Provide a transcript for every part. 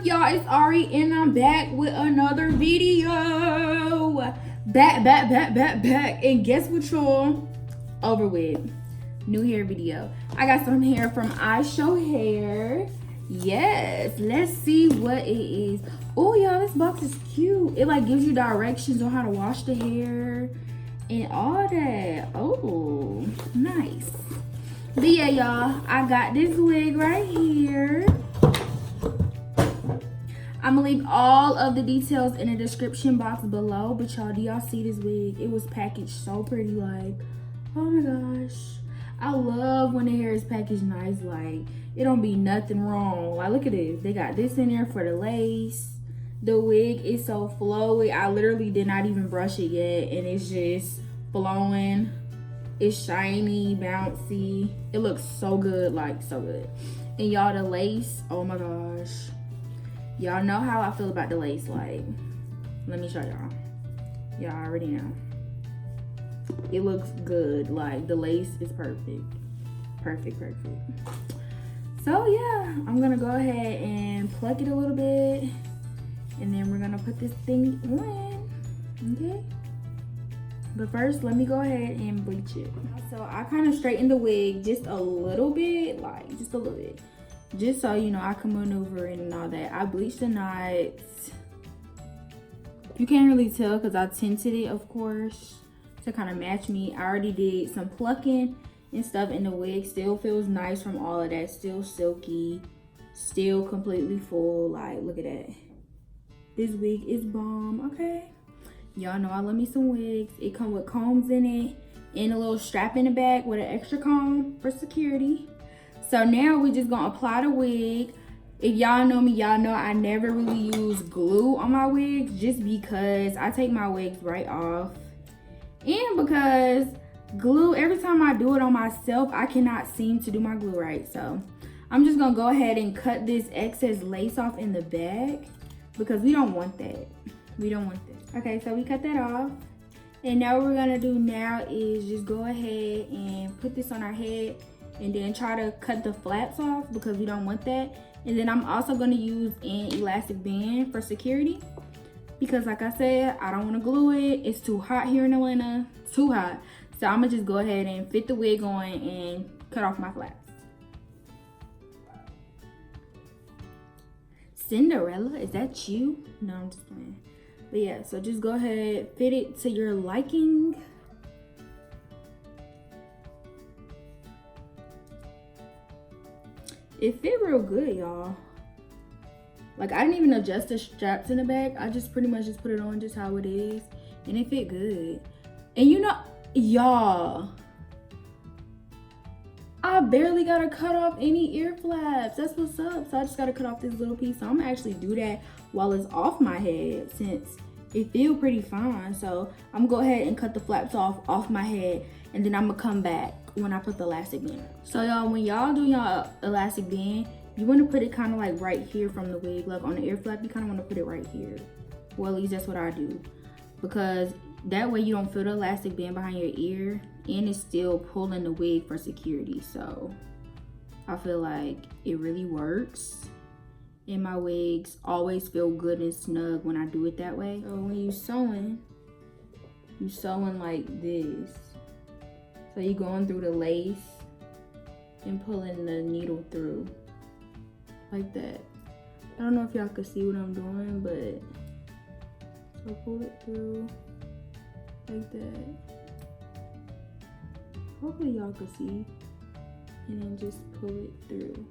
Y'all, it's Ari and I'm back with another video. Back. And guess what, y'all? Over with. New hair video. I got some hair from Ishow hair. Yes, let's see what it is. Oh, y'all, this box is cute. It like gives you directions on how to wash the hair and all that. Oh, nice. But yeah, y'all, I got this wig right here. I'm gonna leave all of the details in the description box below. But y'all, do y'all see this wig? It was packaged so pretty. Like, oh my gosh, I love when the hair is packaged nice. Like, it don't be nothing wrong. Like, look at this. They got this in there for the lace. The wig is so flowy. I literally did not even brush it yet, and it's just flowing. It's shiny, bouncy. It looks so good, like so good. And y'all, the lace, oh my gosh. Y'all know how I feel about the lace. Like, let me show y'all. Y'all already know. It looks good. Like, the lace is perfect. Perfect. So yeah, I'm gonna go ahead and pluck it a little bit, and then we're gonna put this thing on, okay? But first, let me go ahead and bleach it. So I kind of straightened the wig just a little bit, like just a little bit. Just so, you know, I can maneuver and all that. I bleached the knots. You can't really tell because I tinted it, of course, to kind of match me. I already did some plucking and stuff in the wig. Still feels nice from all of that. Still silky. Still completely full. Like, look at that. This wig is bomb, okay? Y'all know I love me some wigs. It come with combs in it and a little strap in the back with an extra comb for security. So now we're just gonna apply the wig. If y'all know me, y'all know I never really use glue on my wigs just because I take my wigs right off. And because glue, every time I do it on myself, I cannot seem to do my glue right. So I'm just gonna go ahead and cut this excess lace off in the back because we don't want that. We don't want that. Okay, so we cut that off. And now what we're gonna do now is just go ahead and put this on our head and then try to cut the flaps off because we don't want that. And then I'm also gonna use an elastic band for security because like I said, I don't wanna glue it. It's too hot here in Atlanta, too hot. So I'm gonna just go ahead and fit the wig on and cut off my flaps. Cinderella, is that you? No, I'm just playing. But yeah, so just go ahead, fit it to your liking. It fit real good, y'all. Like, I didn't even adjust the straps in the back. I just pretty much just put it on just how it is. And it fit good. And you know, y'all, I barely gotta cut off any ear flaps. That's what's up. So I just gotta cut off this little piece. So I'm gonna actually do that while it's off my head since it feels pretty fine. So I'm gonna go ahead and cut the flaps off my head. And then I'm gonna come back when I put the elastic band. So y'all, when y'all do y'all elastic band, you want to put it kind of like right here from the wig. Like on the ear flap, you kind of want to put it right here. Well, at least that's what I do. Because that way you don't feel the elastic band behind your ear and it's still pulling the wig for security. So I feel like it really works. And my wigs always feel good and snug when I do it that way. So when you're sewing like this. So you're going through the lace and pulling the needle through like that. I don't know if y'all can see what I'm doing, but so pull it through like that. Hopefully y'all can see. And then just pull it through.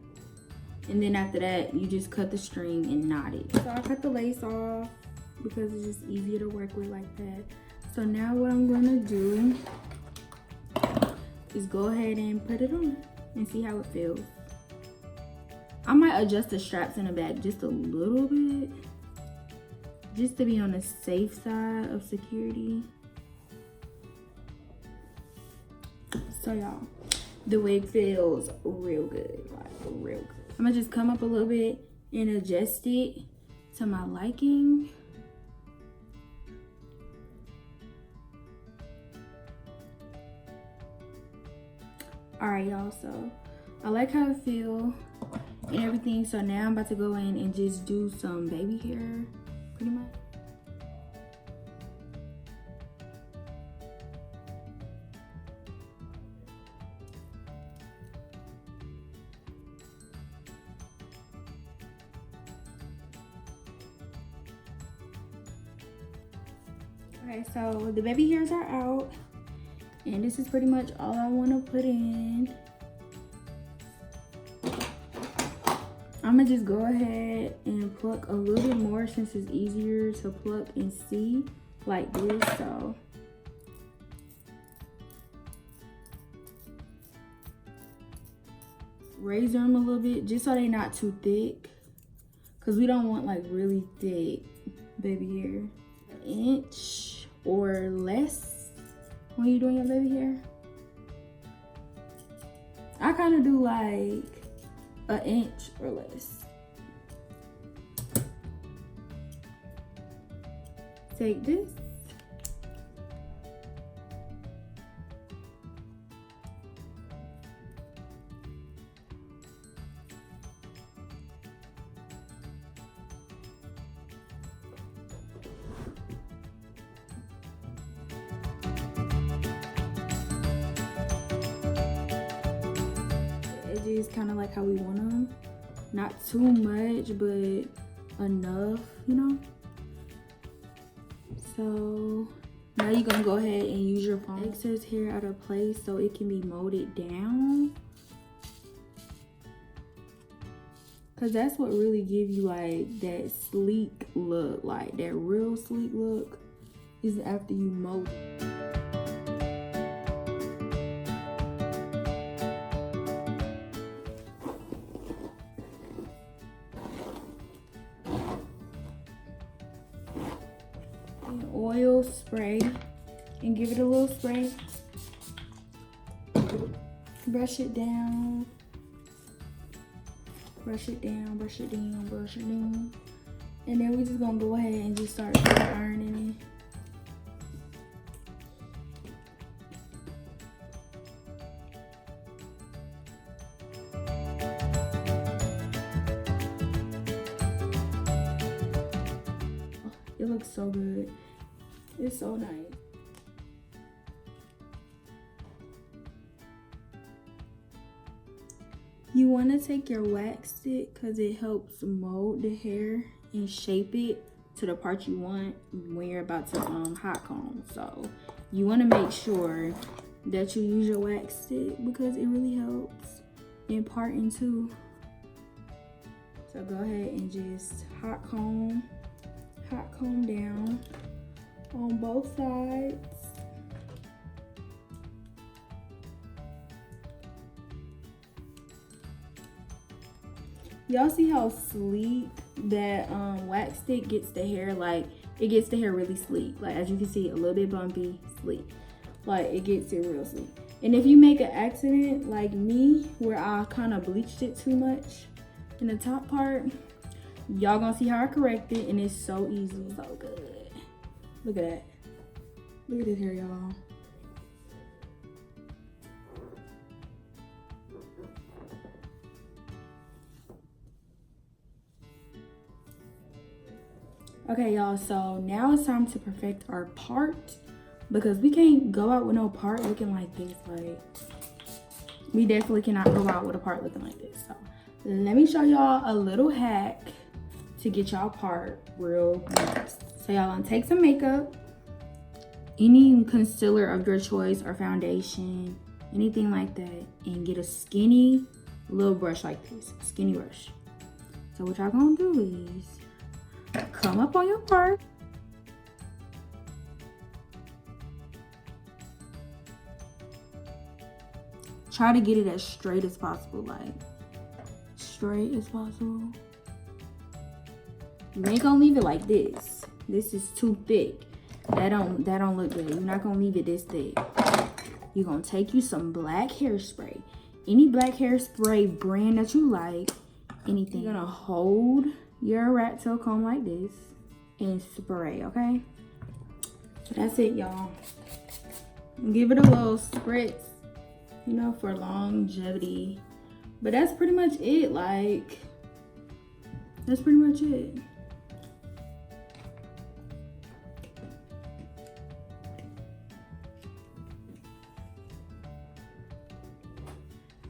And then after that, you just cut the string and knot it. So I cut the lace off because it's just easier to work with like that. So now what I'm gonna do is go ahead and put it on and see how it feels. I might adjust the straps in the back just a little bit, just to be on the safe side of security. So y'all, the wig feels real good, like real good. I'm gonna just come up a little bit and adjust it to my liking. All right, y'all, so I like how it feels. and everything. So now I'm about to go in and just do some baby hair, pretty much. Okay, so the baby hairs are out, and this is pretty much all I want to put in. I'm gonna just go ahead and pluck a little bit more since it's easier to pluck and see like this. So razor them a little bit just so they're not too thick, because we don't want like really thick baby hair. An inch or less when you're doing your baby hair. I kind of do like an inch or less. Take this. Edges kind of like how we want them. Not too much, but enough, you know? So now you're gonna go ahead and use your phone. Excess hair out of place so it can be molded down. Cause that's what really give you like that sleek look, like that real sleek look is after you mold it. Oil spray and give it a little spray. Brush it down. Brush it down, brush it down, brush it down. And then we're just gonna go ahead and just start ironing it. It looks so good. It's so nice. You want to take your wax stick because it helps mold the hair and shape it to the part you want when you're about to hot comb. So you want to make sure that you use your wax stick because it really helps in parting too. So go ahead and just hot comb down on both sides. Y'all see how sleek that wax stick gets the hair? Like it gets the hair really sleek. Like as you can see, a little bit bumpy, sleek. Like it gets it real sleek. And if you make an accident like me where I kind of bleached it too much in the top part, y'all gonna see how I correct it, and it's so easy. So good. Look at that. Look at this hair, y'all. Okay, y'all, so now it's time to perfect our part because we can't go out with no part looking like this. Like, we definitely cannot go out with a part looking like this. So let me show y'all a little hack to get y'all part real nice. So y'all gonna take some makeup, any concealer of your choice or foundation, anything like that, and get a skinny little brush like this, skinny brush. So what y'all gonna do is come up on your part. Try to get it as straight as possible, like straight as possible. You ain't gonna leave it like this. This is too thick. That don't look good. You're not gonna leave it this thick. You're gonna take you some black hairspray. Any black hairspray brand that you like, anything. You're gonna hold your rat tail comb like this and spray, okay? So that's it, y'all. Give it a little spritz, you know, for longevity But that's pretty much it. Like, that's pretty much it.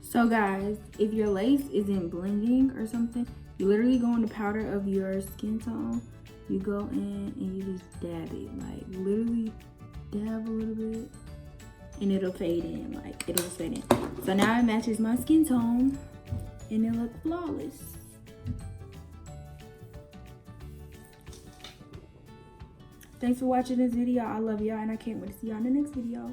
So guys, if your lace isn't blinging or something, you literally go on the powder of your skin tone. You go in and you just dab it. Like, literally dab a little bit. And it'll fade in. Like, it'll just fade in. So now it matches my skin tone. And it looks flawless. Thanks for watching this video. I love y'all. And I can't wait to see y'all in the next video.